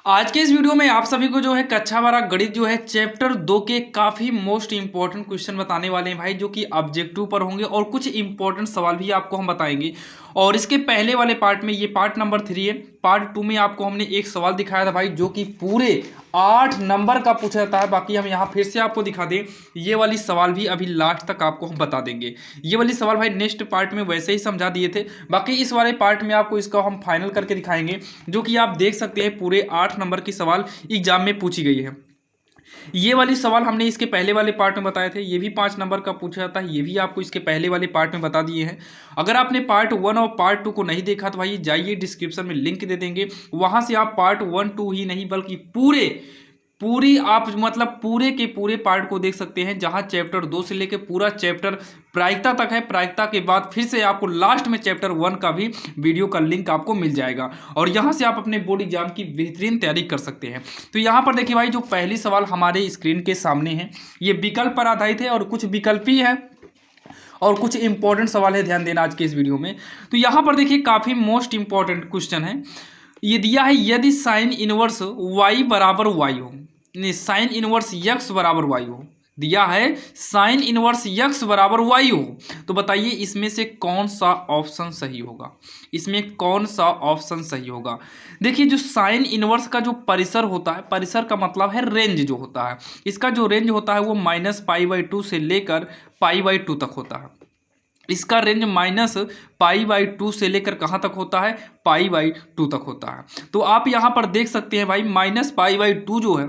आज के इस वीडियो में आप सभी को जो है कक्षा 12 गणित जो है चैप्टर 2 के काफी मोस्ट इंपॉर्टेंट क्वेश्चन बताने वाले हैं भाई, जो कि ऑब्जेक्टिव पर होंगे और कुछ इंपॉर्टेंट सवाल भी आपको हम बताएंगे। और इसके पहले वाले पार्ट में, ये पार्ट नंबर 3 है, पार्ट 2 में आपको हमने एक सवाल दिखाया था भाई, जो कि पूरे 8 नंबर का पूछा जाता है। बाकी हम यहाँ फिर से आपको दिखा दें, ये वाली सवाल भी अभी लास्ट तक आपको हम बता देंगे। ये वाली सवाल भाई नेक्स्ट पार्ट में वैसे ही समझा दिए थे, बाकी इस वाले पार्ट में आपको इसका हम फाइनल करके दिखाएंगे, जो कि आप देख सकते हैं पूरे 8 नंबर की सवाल एग्जाम में पूछी गई है। ये वाली सवाल हमने इसके पहले वाले पार्ट में बताए थे, ये भी 5 नंबर का पूछा जाता है, ये भी आपको इसके पहले वाले पार्ट में बता दिए हैं। अगर आपने पार्ट 1 और पार्ट 2 को नहीं देखा तो भाई जाइए, डिस्क्रिप्शन में लिंक दे देंगे, वहां से आप पार्ट 1 2 ही नहीं बल्कि पूरी आप मतलब पूरे के पूरे पार्ट को देख सकते हैं, जहां चैप्टर 2 से लेकर पूरा चैप्टर प्रायिकता तक है। प्रायिकता के बाद फिर से आपको लास्ट में चैप्टर 1 का भी वीडियो का लिंक आपको मिल जाएगा, और यहां से आप अपने बोर्ड एग्जाम की बेहतरीन तैयारी कर सकते हैं। तो यहां पर देखिए भाई, जो पहली सवाल हमारे स्क्रीन के सामने है, ये विकल्प पर आधारित है और कुछ विकल्प ही है और कुछ इंपॉर्टेंट सवाल है, ध्यान देना आज के इस वीडियो में। तो यहाँ पर देखिए काफी मोस्ट इंपॉर्टेंट क्वेश्चन है, ये दिया है यदि साइन इनवर्स y बराबर y हो, साइन इनवर्स x बराबर y हो, दिया है साइन इनवर्स x बराबर y हो, तो बताइए इसमें से कौन सा ऑप्शन सही होगा। इसमें कौन सा ऑप्शन सही होगा। देखिए, जो साइन इनवर्स का जो परिसर होता है, परिसर का मतलब है रेंज जो होता है, इसका जो रेंज होता है वो -π/2 से लेकर π/2 तक होता है। इसका रेंज -π/2 से लेकर कहाँ तक होता है, π/2 तक होता है। तो आप यहाँ पर देख सकते हैं भाई, -π/2 जो है,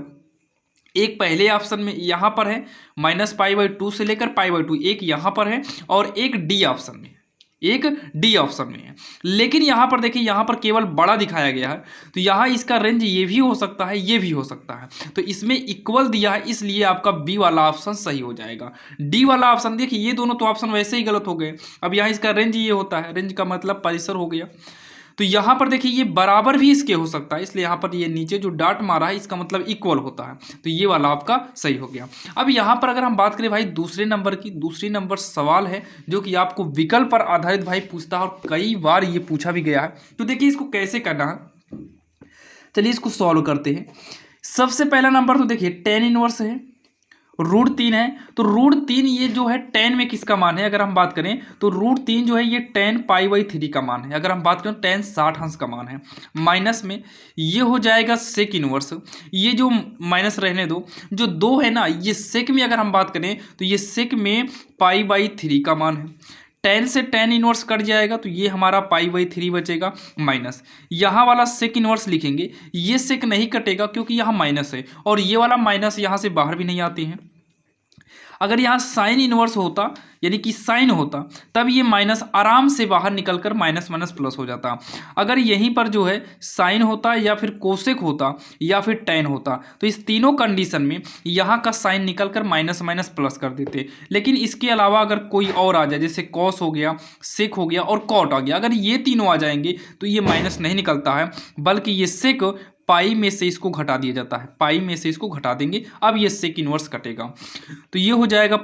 एक पहले ऑप्शन में यहाँ पर है -π/2 से लेकर π/2, एक यहाँ पर है और एक डी ऑप्शन में, एक डी ऑप्शन में है। लेकिन यहाँ पर देखिए, यहाँ पर केवल बड़ा दिखाया गया है, तो यहाँ इसका रेंज ये भी हो सकता है, ये भी हो सकता है, तो इसमें इक्वल दिया है, इसलिए आपका बी वाला ऑप्शन सही हो जाएगा। डी वाला ऑप्शन देखिए, ये दोनों तो ऑप्शन वैसे ही गलत हो गए। अब यहाँ इसका रेंज ये होता है, रेंज का मतलब परिसर हो गया, तो यहाँ पर देखिए ये बराबर भी इसके हो सकता है, इसलिए यहाँ पर ये नीचे जो डॉट मारा है इसका मतलब इक्वल होता है, तो ये वाला आपका सही हो गया। अब यहाँ पर अगर हम बात करें भाई दूसरे नंबर की, दूसरी नंबर सवाल है जो कि आपको विकल्प पर आधारित भाई पूछता है, और कई बार ये पूछा भी गया है। तो देखिए इसको कैसे करना है, चलिए इसको सॉल्व करते हैं। सबसे पहला नंबर तो देखिए टेन इनवर्स है, √3 है, तो √3 ये जो है 10 में किसका मान है, अगर हम बात करें तो √3 जो है ये 10π/3 का मान है। अगर हम बात करें 10 60 अंश का मान है। माइनस में ये हो जाएगा सेक इनवर्स, ये जो माइनस रहने दो, जो 2 है ना, ये सेक में अगर हम बात करें तो ये सेक में π/3 का मान है। 10 से 10 इनवर्स कट जाएगा, तो ये हमारा π/3 बचेगा, माइनस यहाँ वाला सेक इनवर्स लिखेंगे, ये सेक नहीं कटेगा क्योंकि यहाँ माइनस है, और ये वाला माइनस यहाँ से बाहर भी नहीं आते हैं। अगर यहाँ साइन इनवर्स होता, यानी कि साइन होता, तब ये माइनस आराम से बाहर निकलकर माइनस माइनस प्लस हो जाता। अगर यहीं पर जो है साइन होता या फिर कोसेक होता या फिर टेन होता, तो इस तीनों कंडीशन में यहाँ का साइन निकलकर माइनस माइनस प्लस कर देते। लेकिन इसके अलावा अगर कोई और आ जाए, जैसे कॉस हो गया, सेक हो गया और कॉट आ गया, अगर ये तीनों आ जाएंगे तो ये माइनस नहीं निकलता है, बल्कि ये सेक पाई में से इसको घटा दिया जाता है, पाई में से इसको घटा देंगे, अब ये सेक इनवर्स कटेगा, तो ये हो जाएगा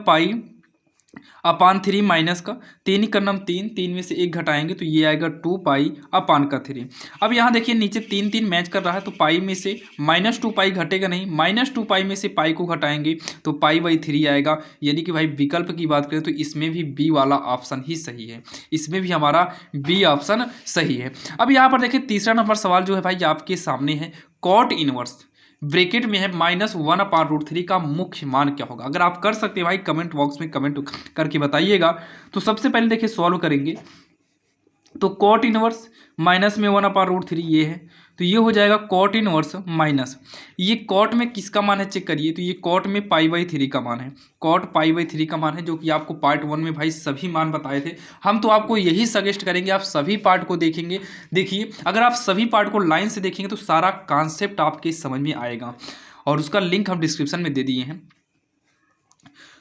π/3 माइनस का 3 का नाम 3, 3 में से 1 घटाएंगे तो ये आएगा 2π/3। अब यहाँ देखिए नीचे 3 3 मैच कर रहा है, तो पाई में से -2π घटेगा नहीं, -2π में से पाई को घटाएंगे तो π/3 आएगा। यानी कि भाई विकल्प की बात करें तो इसमें भी बी वाला ऑप्शन ही सही है, इसमें भी हमारा बी ऑप्शन सही है। अब यहाँ पर देखिए तीसरा नंबर सवाल जो है भाई आपके सामने है, कॉट इनवर्स ब्रैकेट में है -1/√3 का मुख्य मान क्या होगा। अगर आप कर सकते हैं भाई कमेंट बॉक्स में कमेंट करके बताइएगा। तो सबसे पहले देखिए सॉल्व करेंगे, तो कॉट इनवर्स माइनस में 1/√3 ये है, तो ये हो जाएगा कॉट इनवर्स माइनस, ये कॉट में किसका मान है चेक करिए, तो ये कॉट में π/3 का मान है, कॉट π/3 का मान है, जो कि आपको पार्ट 1 में भाई सभी मान बताए थे। हम तो आपको यही सजेस्ट करेंगे आप सभी पार्ट को देखेंगे। देखिए अगर आप सभी पार्ट को लाइन से देखेंगे तो सारा कॉन्सेप्ट आपके समझ में आएगा, और उसका लिंक हम डिस्क्रिप्शन में दे दिए हैं।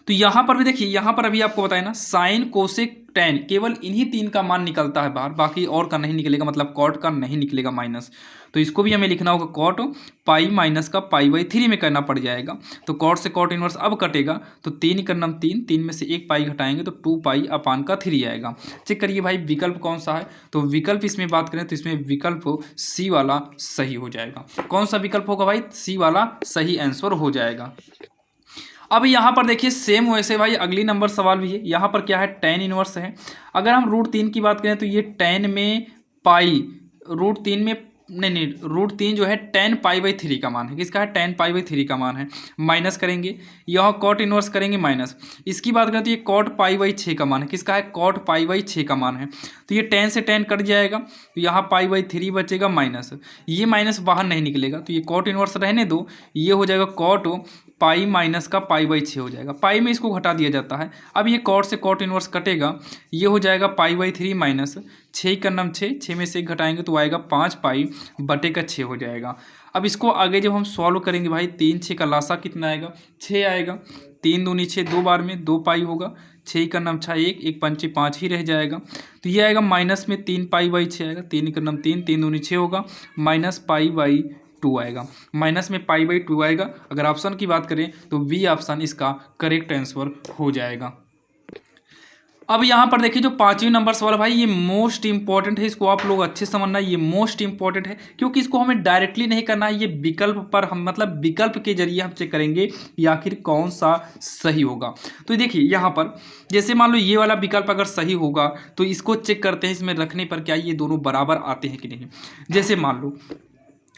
तो यहाँ पर भी देखिए, यहाँ पर अभी आपको बताया ना, साइन कोसेक टेन, केवल इन्हीं 3 का मान निकलता है बाहर, बाकी और का नहीं निकलेगा, मतलब कॉट का नहीं निकलेगा माइनस। तो इसको भी हमें लिखना होगा कॉट पाई माइनस का पाई बाई 3 में करना पड़ जाएगा। तो कॉट से कॉट इनवर्स अब कटेगा, तो 3 का नाम 3, 3 में से एक पाई घटाएंगे तो 2 पाई अपान का 3 आएगा। चेक करिए भाई विकल्प कौन सा है, तो विकल्प इसमें बात करें तो इसमें विकल्प सी वाला सही हो जाएगा। कौन सा विकल्प होगा भाई, सी वाला सही आंसर हो जाएगा। अब यहाँ पर देखिए सेम वैसे भाई अगली नंबर सवाल भी है। यहाँ पर क्या है, tan इनवर्स है। अगर हम √3 की बात करें तो ये tan में पाई √3 में नहीं √3 जो है tan π/3 का मान है। किसका है, tan π/3 का मान है। माइनस करेंगे, यह cot इनवर्स करेंगे माइनस। इसकी बात करें तो ये cot π/6 का मान है। किसका है, cot π/6 का मान है। तो ये tan से tan कट जाएगा, तो यहाँ π/3 बचेगा माइनस, ये माइनस बाहर नहीं निकलेगा, तो ये cot इनवर्स रहने दो, ये हो जाएगा cot पाई माइनस का π/6 हो जाएगा। पाई में इसको घटा दिया जाता है। अब ये कॉट से कॉट इनवर्स कटेगा, ये हो जाएगा π/3 माइनस 6 का नाम 6, 6 में से घटाएंगे तो आएगा 5 पाई बटे का 6 हो जाएगा। अब इसको आगे जब हम सॉल्व करेंगे भाई, 3 6 का लासा कितना आएगा, 6 आएगा। 3 दूनी 6, 2 बार में 2 पाई होगा, 6 का नाम 6 1, 1 पंचे 5 ही रह जाएगा। तो ये आएगा माइनस में 3 π/6 आएगा, 3 का नाम 3, 3 दूनी 6 होगा, माइनस π/2 आएगा। माइनस में π/2 आएगा। अगर ऑप्शन की बात करें तो बी ऑप्शन इसका करेक्ट आंसर हो जाएगा। अब यहाँ पर देखिए जो 5वीं नंबर सवाल भाई, ये मोस्ट इंपॉर्टेंट है, इसको आप लोग अच्छे समझना, ये मोस्ट इंपॉर्टेंट है क्योंकि इसको हमें डायरेक्टली नहीं करना है, ये विकल्प पर हम मतलब विकल्प के जरिए हम चेक करेंगे कि आखिर कौन सा सही होगा। तो देखिए यहाँ पर जैसे मान लो ये वाला विकल्प अगर सही होगा तो इसको चेक करते हैं, इसमें रखने पर क्या ये दोनों बराबर आते हैं कि नहीं। जैसे मान लो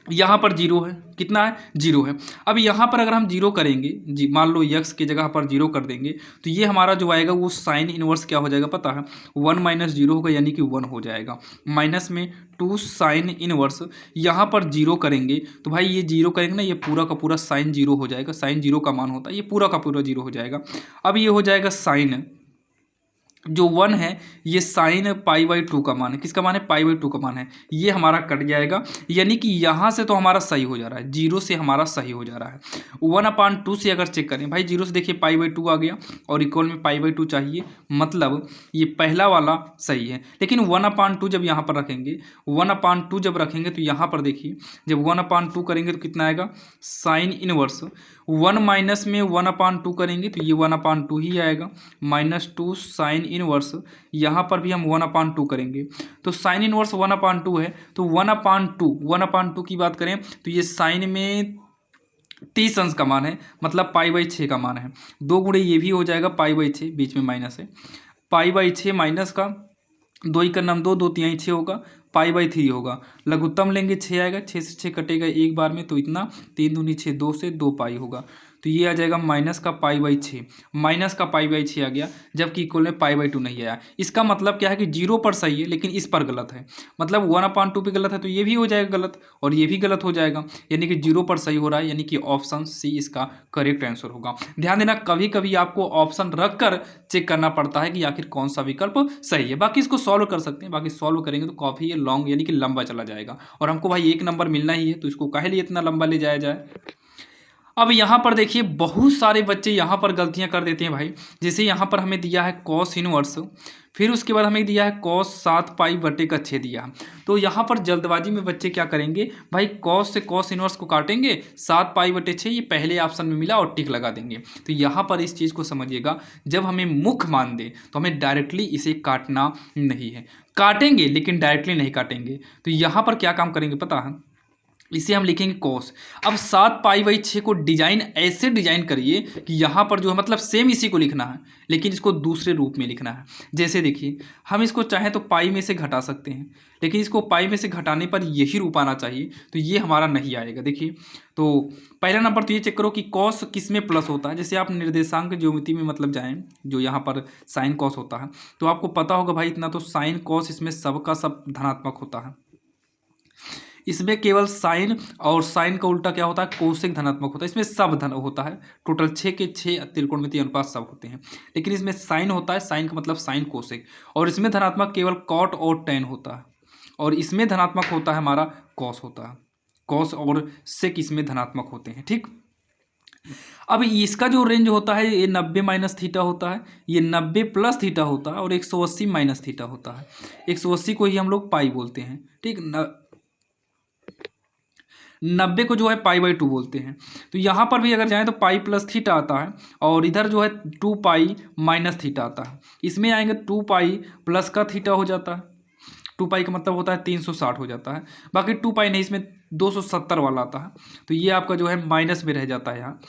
यहाँ पर 0 है, कितना है, 0 है। अब यहाँ पर अगर हम 0 करेंगे जी, मान लो x की जगह पर 0 कर देंगे तो ये हमारा जो आएगा वो साइन इनवर्स क्या हो जाएगा पता है, 1 - 0 होगा यानी कि 1 हो जाएगा। माइनस में 2 साइन इनवर्स, यहाँ पर 0 करेंगे तो भाई ये 0 करेंगे ना, ये पूरा का पूरा साइन 0 हो जाएगा। साइन 0 का मान होता है, ये पूरा का पूरा 0 हो जाएगा। अब ये हो जाएगा साइन जो 1 है, ये साइन π/2 का मान है। किसका मान है, π/2 का मान है। ये हमारा कट जाएगा, यानी कि यहाँ से तो हमारा सही हो जा रहा है, 0 से हमारा सही हो जा रहा है। 1/2 से अगर चेक करें भाई, 0 से देखिए π/2 आ गया और इक्वल में π/2 चाहिए, मतलब ये पहला वाला सही है। लेकिन 1/2 जब यहाँ पर रखेंगे, 1/2 जब रखेंगे तो यहाँ पर देखिए जब 1/2 करेंगे तो कितना आएगा, साइन इनवर्स 1 माइनस में 1/2 करेंगे तो ये 1/2 ही आएगा, -2 साइन इनवर्स, यहाँ पर भी हम 1/2 करेंगे तो साइन इनवर्स 1/2 है। तो 1/2 की बात करें तो ये साइन में 30 अंश का मान है, मतलब π/6 का मान है। 2 गुणे ये भी हो जाएगा π/6, बीच में माइनस है, π/6 माइनस का 2 ही का नाम 2, 2 तिहाई 6 होगा, π/3 होगा। लघुत्तम लेंगे 6 आएगा, 6 से 6 कटेगा एक बार में तो इतना, 3 दूनी 6, 2 से 2 पाई होगा। तो ये आ जाएगा माइनस का π/6, माइनस का π/6 आ गया, जबकि इक्वल में π/2 नहीं आया। इसका मतलब क्या है कि 0 पर सही है लेकिन इस पर गलत है, मतलब 1/2 पे गलत है तो ये भी हो जाएगा गलत और ये भी गलत हो जाएगा, यानी कि 0 पर सही हो रहा है, यानी कि ऑप्शन सी इसका करेक्ट आंसर होगा। ध्यान देना, कभी कभी आपको ऑप्शन रख कर चेक करना पड़ता है कि आखिर कौन सा विकल्प सही है। बाकी इसको सॉल्व कर सकते हैं, बाकी सॉल्व करेंगे तो काफ़ी ये लॉन्ग यानी कि लंबा चला जाएगा और हमको भाई 1 नंबर मिलना ही है, तो इसको काहे लिए इतना लंबा ले जाया जाए। अब यहाँ पर देखिए बहुत सारे बच्चे यहाँ पर गलतियाँ कर देते हैं भाई। जैसे यहाँ पर हमें दिया है कॉस इनवर्स, फिर उसके बाद हमें दिया है कॉस 7 पाई बटे का 6 दिया। तो यहाँ पर जल्दबाजी में बच्चे क्या करेंगे भाई, कॉस से कॉस इनवर्स को काटेंगे, 7 पाई बटे 6 ये पहले ऑप्शन में मिला और टिक लगा देंगे। तो यहाँ पर इस चीज़ को समझिएगा, जब हमें मुख्य मान दे तो हमें डायरेक्टली इसे काटना नहीं है, काटेंगे लेकिन डायरेक्टली नहीं काटेंगे। तो यहाँ पर क्या काम करेंगे पता है, इसे हम लिखेंगे कॉस। अब 7 π/6 को डिजाइन ऐसे डिजाइन करिए कि यहाँ पर जो है मतलब सेम इसी को लिखना है लेकिन इसको दूसरे रूप में लिखना है। जैसे देखिए हम इसको चाहें तो पाई में से घटा सकते हैं, लेकिन इसको पाई में से घटाने पर यही रूप आना चाहिए, तो ये हमारा नहीं आएगा। देखिए तो पहला नंबर तो ये चेक करो कि कॉस किस में प्लस होता है। जैसे आप निर्देशांक ज्योमेट्री में मतलब जाएँ, जो यहाँ पर साइन कॉस होता है, तो आपको पता होगा भाई इतना तो साइन कॉस इसमें सबका सब धनात्मक होता है। इसमें केवल साइन और साइन का उल्टा क्या होता है, कोसेक धनात्मक होता है। इसमें सब धन होता है, टोटल 6 के 6 त्रिकोणमितीय अनुपात सब होते हैं, लेकिन इसमें साइन होता है, साइन का मतलब साइन कोसेक, और इसमें धनात्मक केवल कॉट और टेन होता है, और इसमें धनात्मक होता है हमारा कॉस होता है, कॉस और सेक इसमें धनात्मक होते हैं। ठीक, अब इसका जो रेंज होता है ये 90 माइनस थीटा होता है, ये 90 प्लस थीटा होता है, और 180 माइनस थीटा होता है। 180 को ही हम लोग पाई बोलते हैं। ठीक, 90 को जो है π/2 बोलते हैं। तो यहाँ पर भी अगर जाएँ तो पाई प्लस थीटा आता है और इधर जो है 2π माइनस थीटा आता है। इसमें आएंगे 2π प्लस का थीटा हो जाता है। 2π का मतलब होता है 360 हो जाता है। बाकी 2π नहीं, इसमें 270 वाला आता है। तो ये आपका जो है माइनस में रह जाता है यहाँ।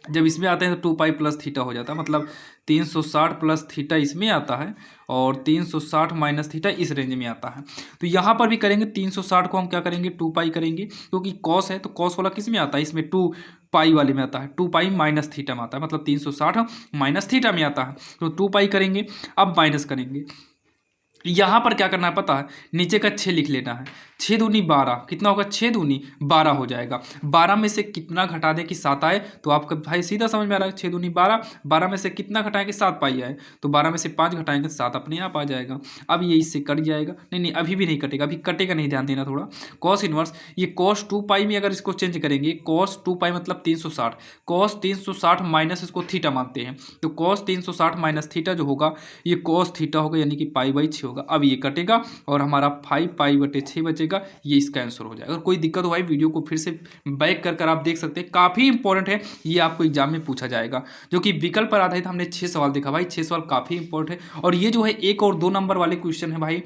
जब इसमें आते हैं तो 2π प्लस थीटा हो जाता है, मतलब 360 प्लस थीटा इसमें आता है और 360 माइनस थीटा इस रेंज में आता है। तो यहाँ पर भी करेंगे 360 को हम क्या करेंगे 2π करेंगे, क्योंकि कॉस है तो कॉस वाला किस में आता है, इसमें 2π वाले में आता है। 2π माइनस थीटा में आता है, मतलब 360 माइनस थीटा में आता है। तो 2π करेंगे, अब माइनस करेंगे। यहाँ पर क्या करना है पता है, नीचे का 6 लिख लेना है। 6 दूनी 12, कितना होगा 6 दूनी 12 हो जाएगा। 12 में से कितना घटा दें कि 7 आए, तो आपका भाई सीधा समझ में आ रहा है। 6 दूनी 12, 12 में से कितना घटाएं कि 7 पाई आए, तो 12 में से 5 घटाएंगे तो 7 अपने आप आ जाएगा। अब ये इससे कट जाएगा, नहीं अभी भी नहीं कटेगा, अभी कटेगा नहीं, ध्यान देना थोड़ा। कॉस इनवर्स, ये कॉस 2π में अगर इसको चेंज करेंगे, कॉस 2π मतलब 360, कॉस 360 माइनस इसको थीटा मानते हैं, तो कॉस 360 माइनस थीटा जो होगा ये कॉस थीटा होगा, यानी कि π/6 होगा। अब ये कटेगा और हमारा 5π/6 बचेगा, ये इसका आंसर हो जाएगा। अगर कोई दिक्कत हो भाई वीडियो को फिर से बैक कर आप देख सकते हैं, काफ़ी इंपॉर्टेंट है, ये आपको एग्जाम में पूछा जाएगा। जो कि विकल्प पर आधारित हमने 6 सवाल देखा भाई, 6 सवाल काफ़ी इंपॉर्टेंट है। और ये जो है 1 और 2 नंबर वाले क्वेश्चन है भाई,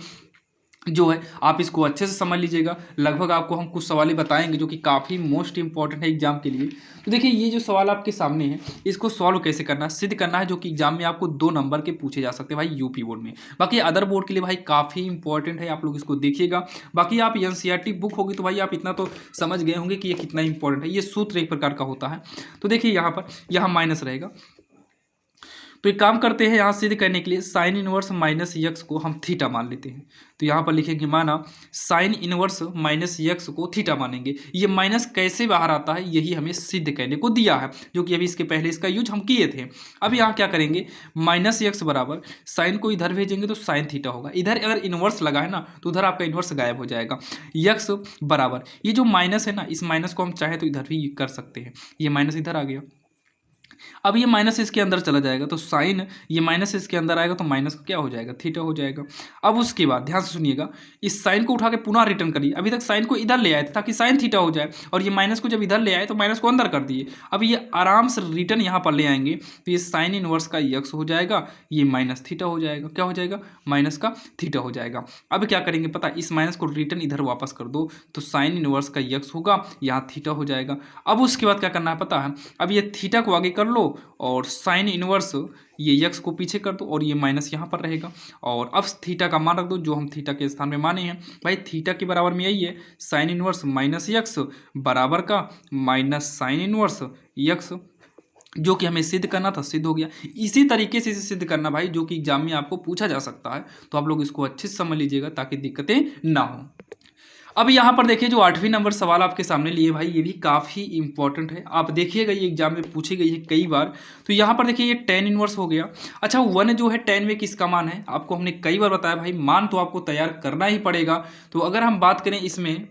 जो है आप इसको अच्छे से समझ लीजिएगा। लगभग आपको हम कुछ सवाल बताएंगे जो कि काफ़ी मोस्ट इंपॉर्टेंट है एग्जाम के लिए। तो देखिए ये जो सवाल आपके सामने है, इसको सॉल्व कैसे करना है, सिद्ध करना है, जो कि एग्जाम में आपको 2 नंबर के पूछे जा सकते हैं भाई यूपी बोर्ड में। बाकी अदर बोर्ड के लिए भाई काफ़ी इंपॉर्टेंट है, आप लोग इसको देखिएगा। बाकी आप एनसीईआरटी बुक होगी तो भाई आप इतना तो समझ गए होंगे कि ये कितना इंपॉर्टेंट है। ये सूत्र एक प्रकार का होता है। तो देखिए यहाँ माइनस रहेगा, तो एक काम करते हैं, यहाँ सिद्ध करने के लिए साइन इनवर्स माइनस यक्स को हम थीटा मान लेते हैं। तो यहाँ पर लिखेंगे माना साइन इनवर्स माइनस यक्स को थीटा मानेंगे। ये माइनस कैसे बाहर आता है यही हमें सिद्ध करने को दिया है, जो कि अभी इसके पहले इसका यूज हम किए थे। अब यहाँ क्या करेंगे, माइनस यक्स बराबर साइन को इधर भेजेंगे तो साइन थीटा होगा। इधर अगर इनवर्स लगा है ना तो उधर आपका इनवर्स गायब हो जाएगा। यक्स बराबर ये जो माइनस है ना, इस माइनस को हम चाहे तो इधर भी कर सकते हैं। ये माइनस इधर आ गया, अब ये माइनस इसके अंदर चला जाएगा तो साइन, ये माइनस इसके अंदर आएगा तो माइनस क्या हो जाएगा, थीटा हो जाएगा। अब उसके बाद ध्यान से सुनिएगा, इस साइन को उठा के पुनः रिटर्न करिए। अभी तक साइन को इधर ले आए थे ताकि साइन थीटा हो जाए, और ये माइनस को जब इधर ले आए तो माइनस को अंदर कर दिए। अब ये आराम से रिटर्न यहाँ पर ले आएंगे तो ये साइन इनवर्स का यक्स हो जाएगा, ये माइनस थीटा हो जाएगा। क्या हो जाएगा, माइनस का थीटा हो जाएगा। अब क्या करेंगे पता, इस माइनस को रिटर्न इधर वापस कर दो तो साइन इनवर्स का यक्स होगा, यहाँ थीटा हो जाएगा। अब उसके बाद क्या करना है पता है, अब ये थीटा को आगे कर लो और साइन इनवर्स ये यक्स को पीछे कर दो और ये माइनस यहाँ पर रहेगा। और अब थीटा का मान रख दो जो हम थीटा के स्थान में माने हैं। भाई थीटा के बराबर में यही है, साइन इनवर्स माइनस यक्स बराबर का माइनस साइन इनवर्स यक्स, जो कि हमें सिद्ध करना था, सिद्ध हो गया। इसी तरीके से इसे सिद्ध करना भाई, जो कि एग्जाम में आपको पूछा जा सकता है। तो आप लोग इसको अच्छे से समझ लीजिएगा ताकि दिक्कतें ना हो। अब यहाँ पर देखिए जो 8वीं नंबर सवाल आपके सामने लिए भाई, ये भी काफ़ी इंपॉर्टेंट है। आप देखिएगा ये एग्जाम में पूछी गई है कई बार। तो यहाँ पर देखिए ये tan इनवर्स हो गया। अच्छा 1 जो है tan में किसका मान है, आपको हमने कई बार बताया भाई मान तो आपको तैयार करना ही पड़ेगा। तो अगर हम बात करें इसमें,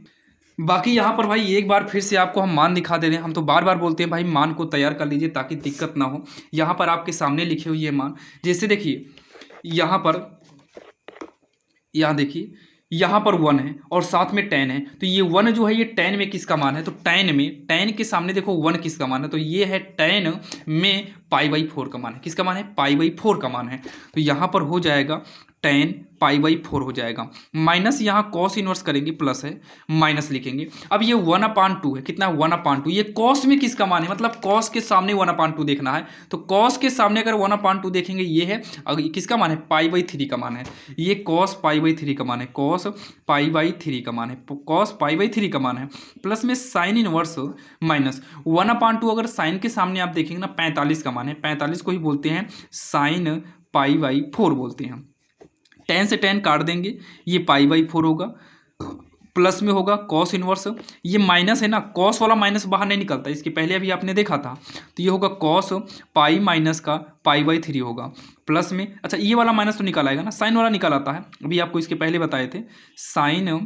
बाकी यहाँ पर भाई एक बार फिर से आपको हम मान दिखा दे रहे हैं। हम तो बार बार बोलते हैं भाई मान को तैयार कर लीजिए ताकि दिक्कत ना हो। यहाँ पर आपके सामने लिखे हुए ये मान, जैसे देखिए यहाँ देखिए यहाँ पर 1 है और साथ में tan है। तो ये 1 जो है ये tan में किसका मान है, तो tan के सामने देखो 1 किसका मान है, तो ये है tan में π/4 का मान है। किसका मान है, π/4 का मान है। तो यहाँ पर हो जाएगा tan π/4 हो जाएगा, माइनस यहाँ कॉस इनवर्स करेंगे, प्लस है माइनस लिखेंगे। अब ये 1/2 है, कितना 1/2, ये कॉस में किसका मान है, मतलब कॉस के सामने 1/2 देखना है। तो कॉस के सामने अगर 1/2 देखेंगे ये है, अगर किसका मान है, π/3 का मान है। ये कॉस π/3 का मान है, कॉस π/3 का मान है, कॉस π/3 का मान है, प्लस में साइन इनवर्स माइनस 1/2। अगर साइन के सामने आप देखेंगे ना 45 का मान है, 45 को ही बोलते हैं साइन π/4 बोलते हैं। tan से tan काट देंगे, ये π/4 होगा, प्लस में होगा कॉस इनवर्स, ये माइनस है ना, कॉस वाला माइनस बाहर नहीं निकलता, इसके पहले अभी आपने देखा था। तो ये होगा कॉस पाई माइनस का π/3 होगा, प्लस में अच्छा ये वाला माइनस तो निकल आएगा ना, साइन वाला निकल आता है, अभी आपको इसके पहले बताए थे साइन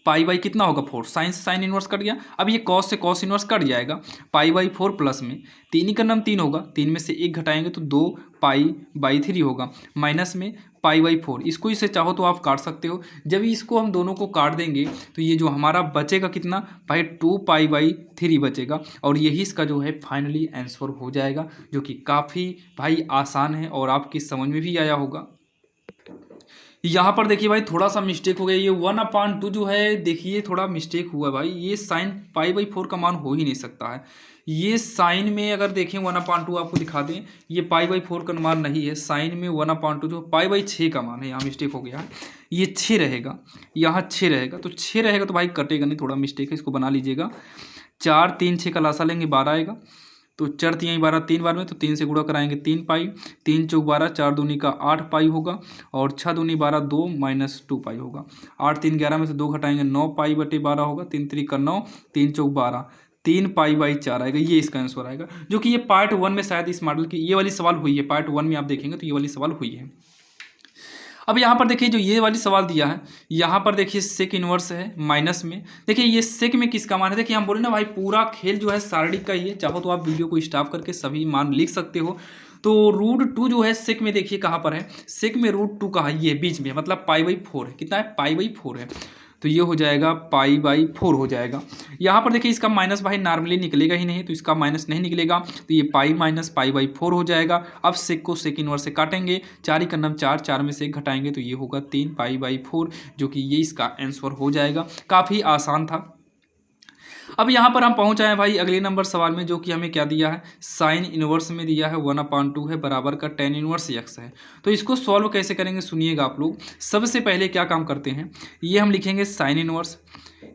पाई बाई कितना होगा 4, साइन से साइन इनवर्स कट गया। अब ये कॉस से कॉस इनवर्स कट जाएगा, पाई बाई 4 प्लस में 3 ही का नाम 3 होगा, 3 में से 1 घटाएंगे तो 2 पाई बाई 3 होगा, माइनस में पाई बाई 4। इसको इसे चाहो तो आप काट सकते हो। जब इसको हम दोनों को काट देंगे तो ये जो हमारा बचेगा कितना भाई 2 पाई बाई 3 बचेगा, और यही इसका जो है फाइनली आंसर हो जाएगा, जो कि काफ़ी भाई आसान है और आपकी समझ में भी आया होगा। यहाँ पर देखिए भाई थोड़ा सा मिस्टेक हो गया, ये 1/2 जो है देखिए थोड़ा मिस्टेक हुआ भाई, ये साइन पाई बाई 4 का मान हो ही नहीं सकता है। ये साइन में अगर देखें 1/2 आपको दिखा दें, ये पाई बाई 4 का मान नहीं है, साइन में 1/2 जो पाई बाई 6 का मान है, यहाँ मिस्टेक हो गया है, ये 6 रहेगा, यहाँ 6 रहेगा, तो 6 रहेगा तो भाई कटेगा नहीं, थोड़ा मिस्टेक है, इसको बना लीजिएगा। 4 3 6 का लासा लेंगे 12 आएगा, तो 4 3 12 3 बार में, तो 3 से गुणा कराएंगे 3 पाई, 3 चौक 12, 4 दूनी का 8 पाई होगा, और 6 दूनी 12 2 माइनस 2 पाई होगा। 8 3 11 में से 2 घटाएंगे 9 पाई बटे 12 होगा, 3 3 का 9, 3 चौक 12, 3 पाई बाई 4 आएगा, ये इसका आंसर आएगा, जो कि ये पार्ट 1 में शायद इस मॉडल की ये वाली सवाल हुई है, पार्ट 1 में आप देखेंगे तो ये वाली सवाल हुई है। अब यहाँ पर देखिए जो ये वाली सवाल दिया है, यहाँ पर देखिए सेक इनवर्स है माइनस में, देखिए ये सेक में किसका मान है, देखिए हम बोले ना भाई पूरा खेल जो है सारणिक का ही है, चाहो तो आप वीडियो को स्टॉप करके सभी मान लिख सकते हो। तो √2 जो है सेक में देखिए कहाँ पर है, सेक में √2 कहाँ है, ये बीच में, मतलब पाई बाई 4 है, कितना है पाई बाई 4 है, तो ये हो जाएगा पाई बाई 4 हो जाएगा। यहाँ पर देखिए इसका माइनस भाई नॉर्मली निकलेगा ही नहीं, तो इसका माइनस नहीं निकलेगा, तो ये पाई माइनस पाई बाई 4 हो जाएगा। अब सेक को सेक इनवर्स से काटेंगे, 4 ही का नाम 4, 4 में से 1 घटाएंगे तो ये होगा 3 पाई बाई 4, जो कि ये इसका आंसर हो जाएगा। काफ़ी आसान था। अब यहाँ पर हम पहुँच आए भाई अगले नंबर सवाल में, जो कि हमें क्या दिया है, साइन इनवर्स में दिया है 1/2 है बराबर का tan इनवर्स x है। तो इसको सॉल्व कैसे करेंगे सुनिएगा आप लोग। सबसे पहले क्या काम करते हैं, ये हम लिखेंगे साइन इनवर्स,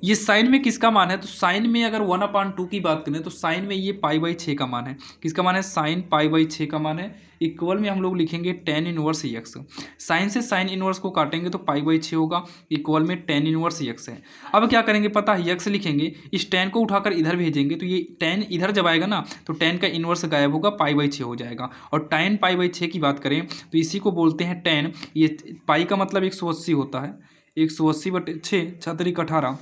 ये साइन में किसका मान है, तो साइन में अगर 1/2 की बात करें तो साइन में ये पाई बाई 6 का मान है, किसका मान है, साइन पाई बाई 6 का मान है, इक्वल में हम लोग लिखेंगे tan इनवर्स x। साइन से साइन इनवर्स को काटेंगे तो पाई बाई 6 होगा, इक्वल में tan इनवर्स x है। अब क्या करेंगे पता है, x लिखेंगे, इस tan को उठाकर इधर भेजेंगे तो ये tan इधर जब आएगा ना तो tan का इनवर्स गायब होगा, पाई बाई 6 हो जाएगा। और tan पाई बाई 6 की बात करें तो इसी को बोलते हैं tan, ये पाई का मतलब 180 होता है, 180 बटे 6 6 18,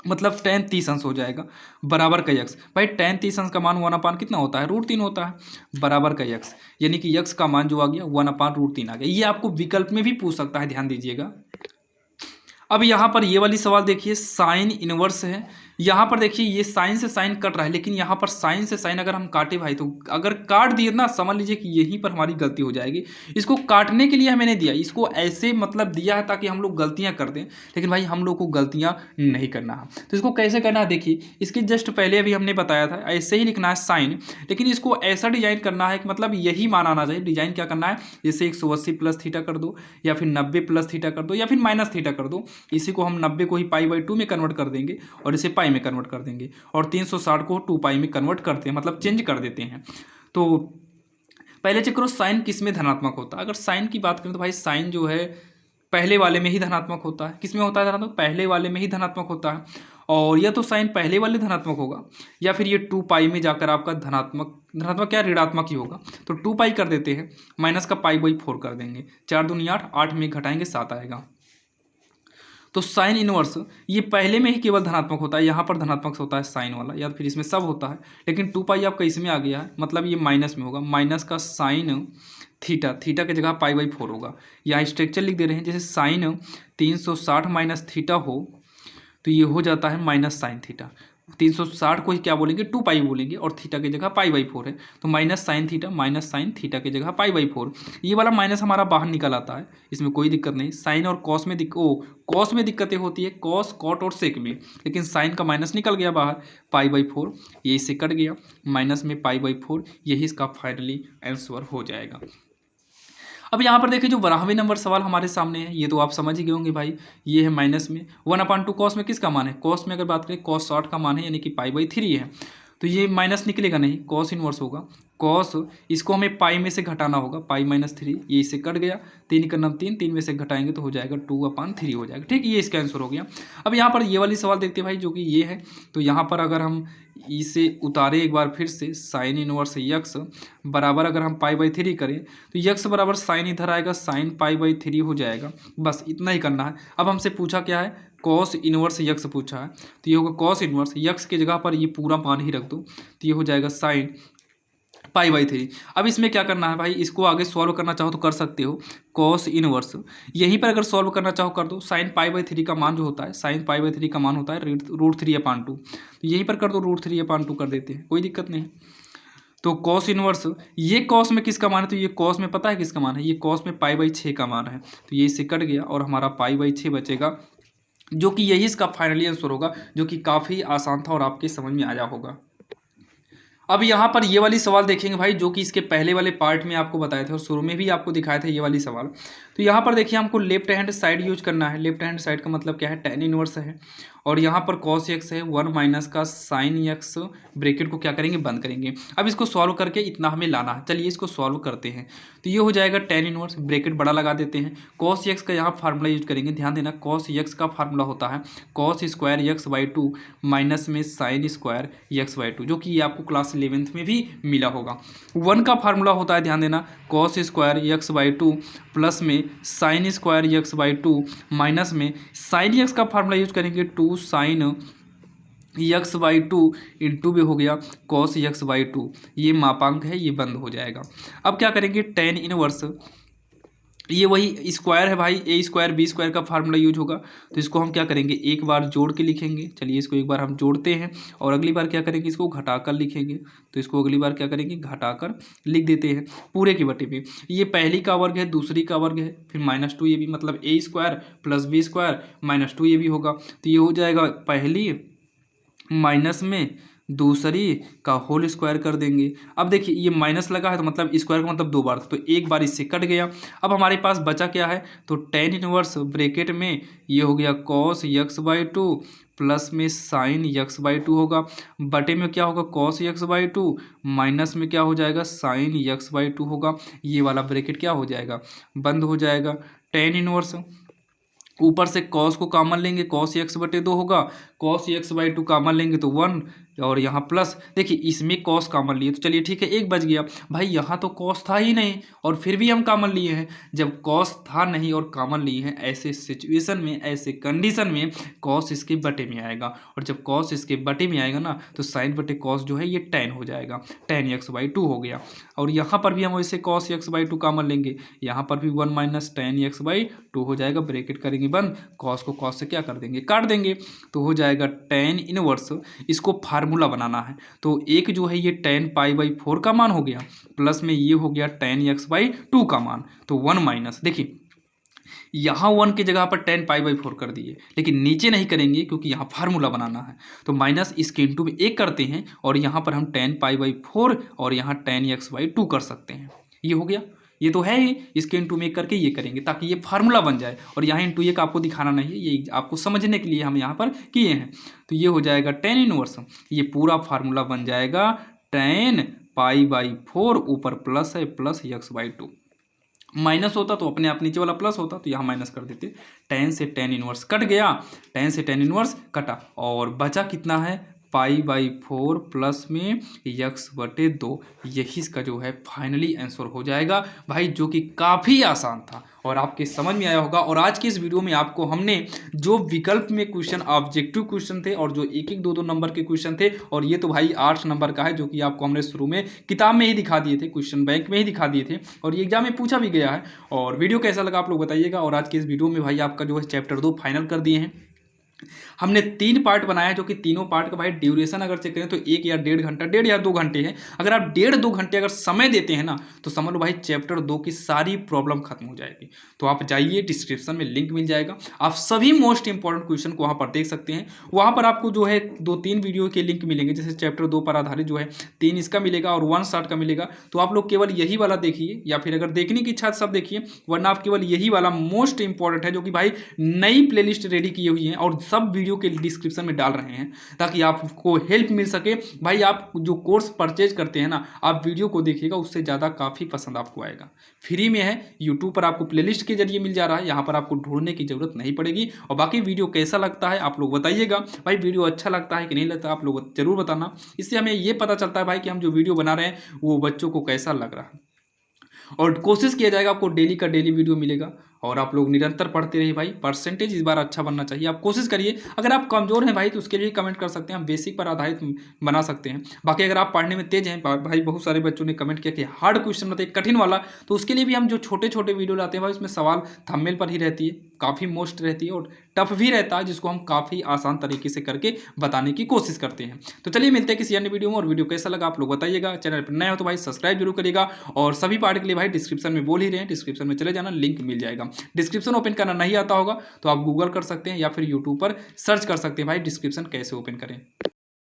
मतलब tan 30 अंश हो जाएगा, बराबर का x। भाई tan 30 अंश का मान 1/3 कितना होता है, √3 होता है, बराबर का x, यानी कि x का मान जो आ गया 1/√3 आ गया। ये आपको विकल्प में भी पूछ सकता है, ध्यान दीजिएगा। अब यहाँ पर ये वाली सवाल देखिए, साइन इनवर्स है, यहाँ पर देखिए ये साइन से साइन कट रहा है, लेकिन यहाँ पर साइन से साइन अगर हम काटे भाई तो अगर काट दिए ना समझ लीजिए कि यहीं पर हमारी गलती हो जाएगी। इसको काटने के लिए हमें नहीं दिया, इसको ऐसे मतलब दिया है ताकि हम लोग गलतियाँ कर दें, लेकिन भाई हम लोग को गलतियाँ नहीं करना है। तो इसको कैसे करना है देखिए, इसके जस्ट पहले अभी हमने बताया था, ऐसे ही लिखना है साइन, लेकिन इसको ऐसा डिजाइन करना है कि मतलब यही मान आना चाहिए। डिजाइन क्या करना है, जैसे 180 प्लस थीटा कर दो, या फिर 90 प्लस थीटा कर दो, या फिर माइनस थीटा कर दो। इसी को हम 90 को ही पाई बाई 2 में कन्वर्ट कर देंगे और इसे पाई में कन्वर्ट कर देंगे, और 360 को 2 पाई में कन्वर्ट करते हैं, मतलब चेंज कर देते हैं। तो पहले चेक करो साइन किस में धनात्मक होता है। अगर साइन की बात करें तो भाई साइन जो है पहले वाले में ही धनात्मक होता है। किस में होता है धनात्मक, पहले वाले में ही धनात्मक होता है। और या तो साइन पहले वाले धनात्मक होगा, या फिर ये 2 पाई में जाकर आपका धनात्मक क्या ऋणात्मक ही होगा। तो 2 पाई कर देते हैं, माइनस का पाई बाई 4 कर देंगे, 4 दूनी 8, 8 में घटाएंगे 7 आएगा। तो साइन इनवर्स ये पहले में ही केवल धनात्मक होता है, यहाँ पर धनात्मक होता है साइन वाला, या फिर इसमें सब होता है, लेकिन 2 पाई आपका इसमें आ गया है, मतलब ये माइनस में होगा, माइनस का साइन थीटा, थीटा की जगह पाई बाई 4 होगा। यहाँ स्ट्रक्चर लिख दे रहे हैं, जैसे साइन 360 माइनस थीटा हो तो ये हो जाता है माइनस साइन थीटा। 360 को ही क्या बोलेंगे, 2 पाई बोलेंगे, और थीटा की जगह पाई बाई 4 है, तो minus sine theta, minus sine theta की जगह पाई बाई 4। ये वाला माइनस हमारा बाहर निकल आता है, इसमें कोई दिक्कत नहीं। साइन और कॉस में कॉस में दिक्कतें होती है, कॉस कॉट और सेक में, लेकिन साइन का माइनस निकल गया बाहर, पाई बाई 4, ये इससे कट गया, माइनस में पाई बाई 4, यही इसका फाइनली आंसर हो जाएगा। अब यहाँ पर देखिए जो 12वें नंबर सवाल हमारे सामने है, ये तो आप समझ ही गए होंगे भाई, ये है माइनस में 1/2 कॉस में किसका मान है, कॉस में अगर बात करें कॉस 60 का मान है, यानी कि पाई बाई 3 है, तो ये माइनस निकलेगा नहीं, कॉस इनवर्स होगा। कॉस इसको हमें पाई में से घटाना होगा, पाई माइनस 3, ये इससे कट गया, 3 का नाम 3, 3 में से घटाएंगे तो हो जाएगा 2/3 हो जाएगा। ठीक, ये इसका आंसर हो गया। अब यहाँ पर ये वाली सवाल देखते हैं भाई, जो कि ये है, तो यहाँ पर अगर हम इसे उतारे एक बार फिर से, साइन इनवर्स यक्स बराबर अगर हम पाई बाई 3 करें तो यक्स बराबर साइन इधर आएगा, साइन पाई बाई 3 हो जाएगा। बस इतना ही करना है। अब हमसे पूछा क्या है, कॉस इनवर्स यक्स पूछा है तो ये होगा कॉस इनवर्स, यक्स की जगह पर ये पूरा मान ही रख दो तो ये हो जाएगा साइन पाई/3। अब इसमें क्या करना है भाई, इसको आगे सॉल्व करना चाहो तो कर सकते हो, कॉस इनवर्स यहीं पर अगर सॉल्व करना चाहो कर दो, साइन पाई/3 का मान जो होता है, साइन पाई/3 का मान होता है √3/2, तो यहीं पर कर दो, √3/2 कर देते हैं, कोई दिक्कत नहीं है। तो कॉस इनवर्स, ये कॉस में किसका मान है, तो ये कॉस में पता है किसका मान है, ये कॉस में पाई/6 का मान है, तो ये इससे कट गया और हमारा पाई/6 बचेगा, जो कि यही इसका फाइनली आंसर होगा, जो कि काफ़ी आसान था और आपके समझ में आया होगा। अब यहाँ पर ये वाली सवाल देखेंगे भाई, जो कि इसके पहले वाले पार्ट में आपको बताए थे और शुरू में भी आपको दिखाए थे ये वाली सवाल। तो यहाँ पर देखिए हमको लेफ्ट हैंड साइड यूज करना है, लेफ्ट हैंड साइड का मतलब क्या है, tan इनवर्स है, और यहाँ पर cos x है, 1 माइनस का sin x, ब्रैकेट को क्या करेंगे, बंद करेंगे। अब इसको सॉल्व करके इतना हमें लाना है, चलिए इसको सॉल्व करते हैं। तो ये हो जाएगा tan इनवर्स, ब्रैकेट बड़ा लगा देते हैं, cos x का यहाँ फार्मूला यूज करेंगे, ध्यान देना cos x का फार्मूला होता है cos स्क्वायर x/2 माइनस में sin स्क्वायर x/2, जो कि ये आपको क्लास 11th में भी मिला होगा। 1 का फार्मूला होता है, ध्यान देना, cos स्क्वायर x/2 प्लस में sin स्क्वायर x/2 माइनस में sin x का फार्मूला यूज करेंगे 2 sin x/2 इंटू भी हो गया cos x/2, ये मापांक है, ये बंद हो जाएगा। अब क्या करेंगे, tan इनवर्स, ये वही स्क्वायर है भाई, a स्क्वायर b स्क्वायर का फार्मूला यूज होगा, तो इसको हम क्या करेंगे, एक बार जोड़ के लिखेंगे, चलिए इसको एक बार हम जोड़ते हैं और अगली बार क्या करेंगे, इसको घटाकर लिखेंगे, तो इसको अगली बार क्या करेंगे, घटाकर लिख देते हैं पूरे के बटे में। ये पहली का वर्ग है, दूसरी का वर्ग है, फिर -2 ये भी, मतलब a square plus b square -2 ये भी होगा, तो ये हो जाएगा पहली माइनस में दूसरी का होल स्क्वायर कर देंगे। अब देखिए ये माइनस लगा है तो मतलब स्क्वायर का मतलब 2 बार था, तो एक बार इससे कट गया। अब हमारे पास बचा क्या है, तो tan इनवर्स ब्रैकेट में ये हो गया cos x/2 प्लस में sin x/2 होगा, बटे में क्या होगा cos x/2 माइनस में क्या हो जाएगा sin x/2 होगा, ये वाला ब्रैकेट क्या हो जाएगा, बंद हो जाएगा। tan इनवर्स ऊपर से cos को कॉमन लेंगे, cos x/2 होगा, cos x/2 कॉमन लेंगे तो 1, और यहाँ प्लस, देखिए इसमें cos कॉमन लिए तो चलिए ठीक है, एक बच गया भाई, यहाँ तो cos था ही नहीं और फिर भी हम कॉमन लिए हैं। जब cos था नहीं और कॉमन लिए हैं, ऐसे सिचुएशन में, ऐसे कंडीशन में cos इसके बटे में आएगा, और जब cos इसके बटे में आएगा ना तो sin बटे cos जो है ये tan हो जाएगा, tan x/2 हो गया। और यहाँ पर भी हम वैसे cos x/2 कॉमन लेंगे, यहाँ पर भी 1 माइनस tan x/2 हो जाएगा, ब्रैकेट करेंगे बंद, cos को cos से क्या कर देंगे, काट देंगे, तो हो जाएगा tan इनवर्स। इसको फार्मूला बनाना है, तो एक जो है ये tan पाई/4 का मान हो गया, प्लस में ये हो गया tan x/2 का मान, तो 1 माइनस, देखिए यहाँ 1 की जगह पर tan पाई/4 कर दिए, लेकिन नीचे नहीं करेंगे क्योंकि यहाँ फार्मूला बनाना है, तो माइनस इसके इंटू में 1 करते हैं और यहाँ पर हम tan पाई/4 और यहाँ tan x/2 कर सकते हैं, ये हो गया। ये तो है ही, इसके इंटू में 1 करके ये करेंगे ताकि ये फार्मूला बन जाए, और यहाँ इंटू 1 आपको दिखाना नहीं है, ये आपको समझने के लिए हम यहाँ पर किए हैं। तो ये हो जाएगा tan इनवर्स, ये पूरा फार्मूला बन जाएगा tan पाई/4, ऊपर प्लस है, प्लस x/2, माइनस होता तो अपने आप नीचे वाला प्लस होता, तो यहाँ माइनस कर देते, tan से tan इनवर्स कट गया, tan से tan इनवर्स कटा, और बचा कितना है, पाई/4 प्लस में x/2, यही इसका जो है फाइनली आंसर हो जाएगा भाई, जो कि काफ़ी आसान था और आपके समझ में आया होगा। और आज की इस वीडियो में आपको हमने जो विकल्प में क्वेश्चन, ऑब्जेक्टिव क्वेश्चन थे और जो 1-1 2-2 नंबर के क्वेश्चन थे, और ये तो भाई 8 नंबर का है, जो कि आपको हमने शुरू में किताब में ही दिखा दिए थे, क्वेश्चन बैंक में ही दिखा दिए थे, और ये एग्जाम में पूछा भी गया है। और वीडियो कैसा लगा आप लोग बताइएगा। और आज के इस वीडियो में भाई आपका जो है चैप्टर 2 फाइनल कर दिए हैं। हमने 3 पार्ट बनाया, जो कि तीनों पार्ट का भाई ड्यूरेशन अगर चेक करें तो 1 या 1.5 घंटा, 1.5 या 2 घंटे है। अगर आप 1.5-2 घंटे अगर समय देते हैं ना, तो समझ लो भाई चैप्टर 2 की सारी प्रॉब्लम खत्म हो जाएगी। तो आप जाइए, डिस्क्रिप्शन में लिंक मिल जाएगा, आप सभी मोस्ट इंपॉर्टेंट क्वेश्चन को वहाँ पर देख सकते हैं। वहाँ पर आपको जो है 2-3 वीडियो के लिंक मिलेंगे, जैसे चैप्टर 2 पर आधारित जो है 3 इसका मिलेगा और 1 शॉर्ट का मिलेगा। तो आप लोग केवल यही वाला देखिए, या फिर अगर देखने की इच्छा सब देखिए, वरना आप केवल यही वाला मोस्ट इंपॉर्टेंट है, जो कि भाई नई प्लेलिस्ट रेडी की हुई है और सब वीडियो के डिस्क्रिप्शन में डाल रहे हैं, ताकि आपको हेल्प मिल सके। भाई आप जो कोर्स परचेज करते हैं ना, आप वीडियो को देखिएगा, उससे ज़्यादा काफ़ी पसंद आपको आएगा। फ्री में है, यूट्यूब पर आपको प्लेलिस्ट के जरिए मिल जा रहा है, यहाँ पर आपको ढूंढने की जरूरत नहीं पड़ेगी। और बाकी वीडियो कैसा लगता है आप लोग बताइएगा, भाई वीडियो अच्छा लगता है कि नहीं लगता, आप लोग जरूर बताना। इससे हमें ये पता चलता है भाई कि हम जो वीडियो बना रहे हैं वो बच्चों को कैसा लग रहा है। और कोशिश किया जाएगा आपको डेली का डेली वीडियो मिलेगा, और आप लोग निरंतर पढ़ते रहिए भाई, परसेंटेज इस बार अच्छा बनना चाहिए, आप कोशिश करिए। अगर आप कमजोर हैं भाई तो उसके लिए कमेंट कर सकते हैं, हम बेसिक पर आधारित बना सकते हैं। बाकी अगर आप पढ़ने में तेज हैं भाई, बहुत सारे बच्चों ने कमेंट किया कि हार्ड क्वेश्चन बताइए, कठिन वाला, तो उसके लिए भी हम जो छोटे छोटे वीडियो लाते हैं भाई, उसमें सवाल थंबनेल पर ही रहती है, काफ़ी मोस्ट रहती है और टफ भी रहता है, जिसको हम काफ़ी आसान तरीके से करके बताने की कोशिश करते हैं। तो चलिए मिलते हैं किसी अन्य वीडियो में, और वीडियो कैसा लगा आप लोग बताइएगा। चैनल पर नए हो तो भाई सब्सक्राइब जरूर करिएगा, और सभी पार्ट के लिए भाई डिस्क्रिप्शन में बोल ही रहे हैं, डिस्क्रिप्शन में चले जाना, लिंक मिल जाएगा। डिस्क्रिप्शन ओपन करना नहीं आता होगा तो आप गूगल कर सकते हैं या फिर यूट्यूब पर सर्च कर सकते हैं भाई डिस्क्रिप्शन कैसे ओपन करें।